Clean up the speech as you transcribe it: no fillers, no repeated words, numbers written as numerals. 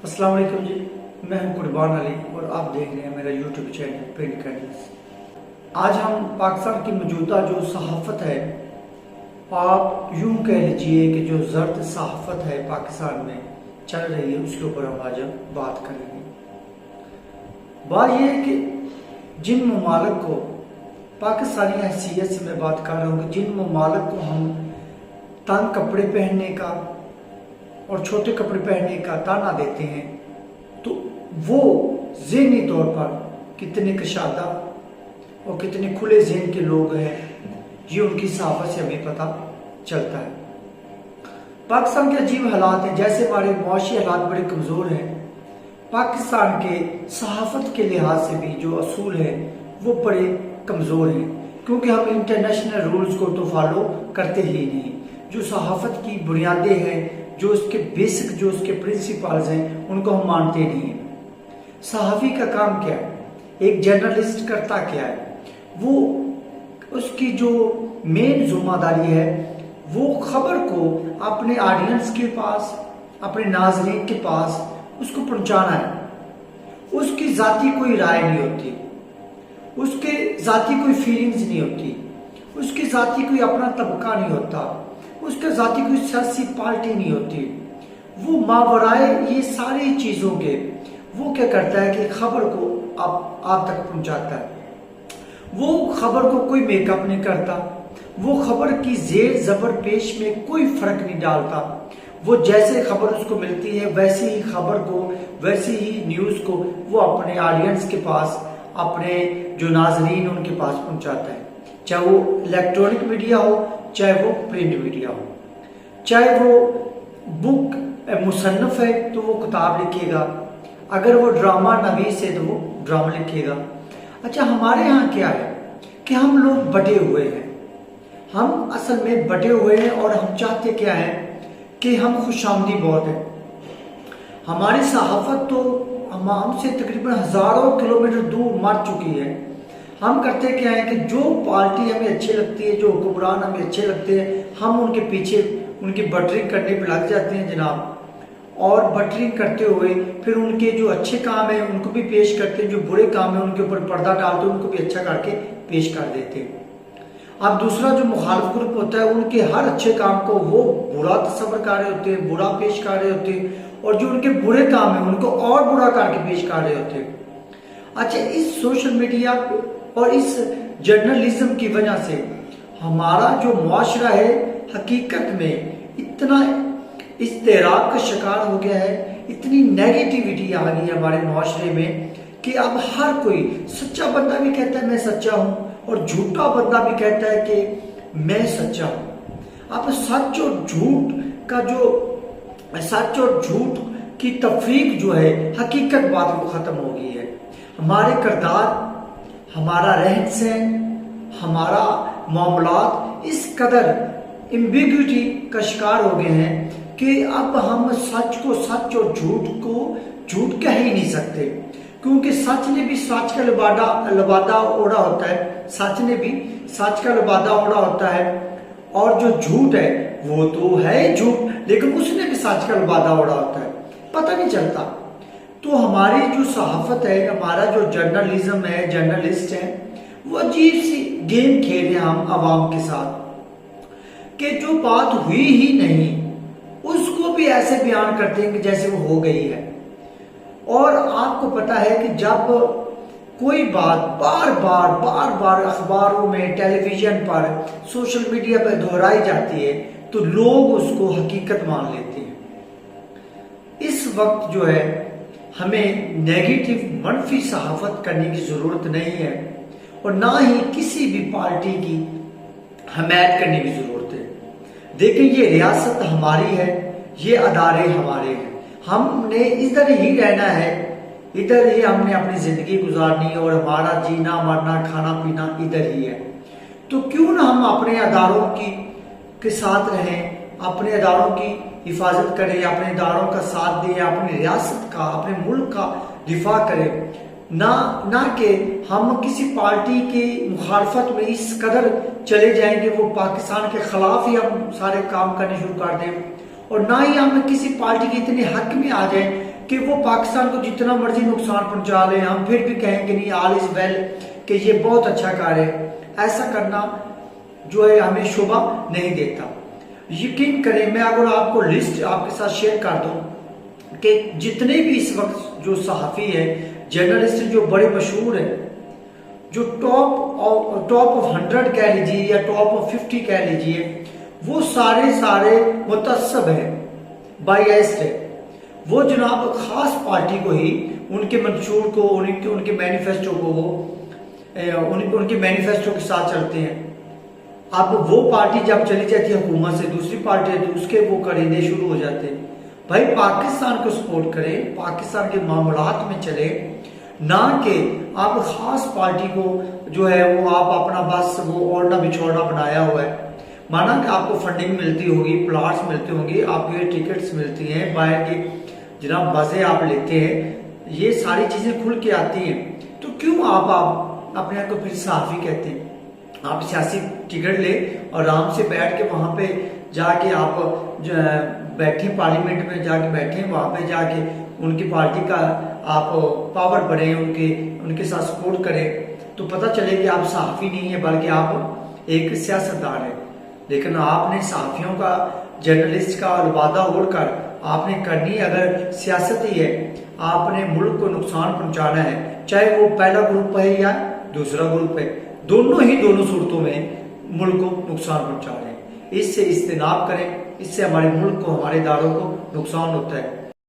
अस्सलाम वालेकुम जी, मैं हूं कुर्बान अली और आप देख रहे हैं मेरा यूट्यूब चैनल प्रिंट कैंडल्स। आज हम पाकिस्तान की मौजूदा जो सहाफ़त है, आप यूं कह लीजिए कि जो ज़र्द सहाफ़त है पाकिस्तान में चल रही है, उसके ऊपर हम आज बात करेंगे। बात यह है कि जिन ममालिक को पाकिस्तानी हैसियत से मैं बात कर रहा हूँ कि जिन ममालिक को हम तंग कपड़े पहनने का और छोटे कपड़े पहनने का ताना देते हैं, तो वो ज़हनी तौर पर कितने कशादा और कितने खुले ज़हन के लोग हैं, ये उनकी सहाफ़त से हमें पता चलता है। पाकिस्तान के अजीब हालात हैं, जैसे हमारे मुआशी हालात बड़े कमज़ोर हैं, पाकिस्तान के सहाफ़त के लिहाज से भी जो असूल है वो बड़े कमज़ोर हैं, क्योंकि हम इंटरनेशनल रूल्स को तो फॉलो करते ही नहीं। जो सहाफ़त की बुनियादें हैं, जो उसके बेसिक जो उसके प्रिंसिपल्स हैं, उनको हम मानते नहीं हैं। सहाफ़ी का काम क्या है, एक जर्नलिस्ट करता क्या है, वो उसकी जो मेन जिम्मेदारी है वो खबर को अपने ऑडियंस के पास, अपने नाज़रीन के पास उसको पहुंचाना है। उसकी ज़ाती कोई राय नहीं होती, उसके ज़ाती कोई फीलिंग्स नहीं होती, उसकी ज़ाती कोई अपना तबका नहीं होता, उसके ज़ाती कोई सियासी पार्टी नहीं होती। वो मावराए ये सारी चीज़ों के वो क्या करता है कि खबर को आप तक पहुंचाता है। वो खबर को कोई मेकअप नहीं करता, वो खबर की जेर जबर पेश में कोई फर्क नहीं डालता। वो जैसे खबर उसको मिलती है वैसी ही खबर को, वैसी ही न्यूज़ को वो अपने ऑडियंस के पास, अपने जो नाजरीन उनके पास पहुंचाता है। चाहे वो इलेक्ट्रॉनिक मीडिया हो, चाहे वो प्रिंट मीडिया हो, चाहे वो बुक मुसन्नफ है तो वो किताब लिखेगा, अगर वो ड्रामा नवीस है तो वो ड्रामा लिखेगा। अच्छा, हमारे यहाँ क्या है कि हम लोग बटे हुए हैं, हम असल में बटे हुए हैं और हम चाहते क्या है कि हम खुशामदी बहुत है। हमारी सहाफ़त तो हमसे तकरीबन हज़ारों किलोमीटर दूर मर चुकी है। हम करते क्या है कि जो पार्टी हमें अच्छी लगती है, जो हुक्मरान हमें अच्छे लगते हैं, हम उनके पीछे उनकी बटरिंग करने पर लग जाते हैं जनाब, और बटरिंग करते हुए फिर उनके जो अच्छे काम है उनको भी पेश करते हैं, जो बुरे काम है उनके ऊपर पर्दा डालते हैं, उनको भी अच्छा करके पेश कर देते हैं। अब दूसरा जो मुखालिफ ग्रुप होता है, उनके हर अच्छे काम को वो बुरा तस्वर कर रहे होते हैं, बुरा पेश कर रहे होते हैं, और जो उनके बुरे काम है उनको और बुरा करके पेश कर रहे होते हैं। अच्छा, इस सोशल मीडिया और इस जर्नलिज्म की वजह से हमारा जो मुआशरा है हकीकत में इतना इस्तेराब का शिकार हो गया है, इतनी नेगेटिविटी आ गई है हमारे मुआशरे में कि अब हर कोई सच्चा बंदा भी कहता है मैं सच्चा हूं, और झूठा बंदा भी कहता है कि मैं सच्चा हूं। अब सच और झूठ का जो सच और झूठ की तफरीक जो है हकीकत बात वो खत्म हो गई है। हमारे किरदार, हमारा रहन सहन, हमारा मामलात इस कदर एम्बिग्युइटी का शिकार हो गए हैं कि अब हम सच को सच और झूठ को झूठ कह ही नहीं सकते, क्योंकि सच ने भी सच का लबादा ओढ़ा होता है, सच ने भी सच का लबादा ओढ़ा होता है, और जो झूठ है वो तो है झूठ, लेकिन उसने भी सच का लबादा ओढ़ा होता है, पता नहीं चलता। तो हमारी जो सहाफ़त है, हमारा जो जर्नलिज्म है, जर्नलिस्ट है, वो अजीब सी गेम खेल रहे हैं हम आवाम के साथ कि जो बात हुई ही नहीं उसको भी ऐसे बयान करते हैं कि जैसे वो हो गई है। और आपको पता है कि जब कोई बात बार बार अखबारों में, टेलीविजन पर, सोशल मीडिया पर दोहराई जाती है तो लोग उसको हकीकत मान लेते हैं। इस वक्त जो है हमें नेगेटिव मनफी सहाफ़त करने की ज़रूरत नहीं है, और ना ही किसी भी पार्टी की हमायत करने की ज़रूरत है। देखिए, ये रियासत हमारी है, ये अदारे हमारे हैं, हमने इधर ही रहना है, इधर ही हमने अपनी ज़िंदगी गुजारनी है, और हमारा जीना मरना खाना पीना इधर ही है। तो क्यों ना हम अपने अदारों के साथ रहें, अपने अदारों की हिफाजत करें, अपने अदारों का साथ दें, अपनी रियासत का, अपने मुल्क का दिफा करें, ना कि हम किसी पार्टी की मुखालफत में इस कदर चले जाएंगे वो पाकिस्तान के खिलाफ ही हम सारे काम करने शुरू कर दें, और ना ही हम किसी पार्टी के इतने हक में आ जाए कि वो पाकिस्तान को जितना मर्जी नुकसान पहुंचा ले, हम फिर भी कहेंगे नहीं ऑल इज वेल, कि ये बहुत अच्छा कार्य है। ऐसा करना जो है हमें शोभा नहीं देता। यकीन करें, मैं अगर आपको लिस्ट आपके साथ शेयर कर दूं कि जितने भी इस वक्त जो सहाफ़ी है, जर्नलिस्ट जो बड़े मशहूर हैं, जो टॉप ऑफ 100 कह लीजिए या टॉप ऑफ 50 कह लीजिए, वो सारे मुतस्सब है, बायस्ड है। वो जनाब खास पार्टी को ही, उनके मंशूर को, उनके मैनिफेस्टो को वो उनके मैनिफेस्टो के साथ चलते हैं। अब वो पार्टी जब चली जाती है हुकूमत से, दूसरी पार्टी तो उसके वो करीने शुरू हो जाते हैं। भाई पाकिस्तान को सपोर्ट करें, पाकिस्तान के मामलात में चले, ना कि आप खास पार्टी को जो है वो आप अपना बस वो ओढ़ना बिछोड़ना बनाया हुआ है। माना कि आपको फंडिंग मिलती होगी, प्लाट्स मिलते होंगे, आपको टिकट्स मिलती हैं, बाहर की जनाब बसें आप लेते हैं, ये सारी चीजें खुल के आती हैं, तो क्यों आप अपने आप को फिर सहाफ़ी कहते हैं? आप सियासी टिकट ले और आराम से बैठ के वहां पे जाके आप बैठे, पार्लियामेंट में जाके बैठे, वहां पे जाके उनकी पार्टी का आप पावर बढ़े, उनके साथ सपोर्ट करें, तो पता चले कि आप सहाफ़ी नहीं है बल्कि आप एक सियासतदान है। लेकिन आपने सहाफ़ियों का, जर्नलिस्ट का अलवादा ओढ़कर आपने करनी अगर सियासत ही है, आपने मुल्क को नुकसान पहुंचाना है, चाहे वो पहला ग्रुप है या दूसरा ग्रुप है, दोनों सूरतों में मुल्क को नुकसान पहुंचा रहे हैं। इससे इज्तनाब करें, इससे हमारे मुल्क को, हमारे इदारों को नुकसान होता है।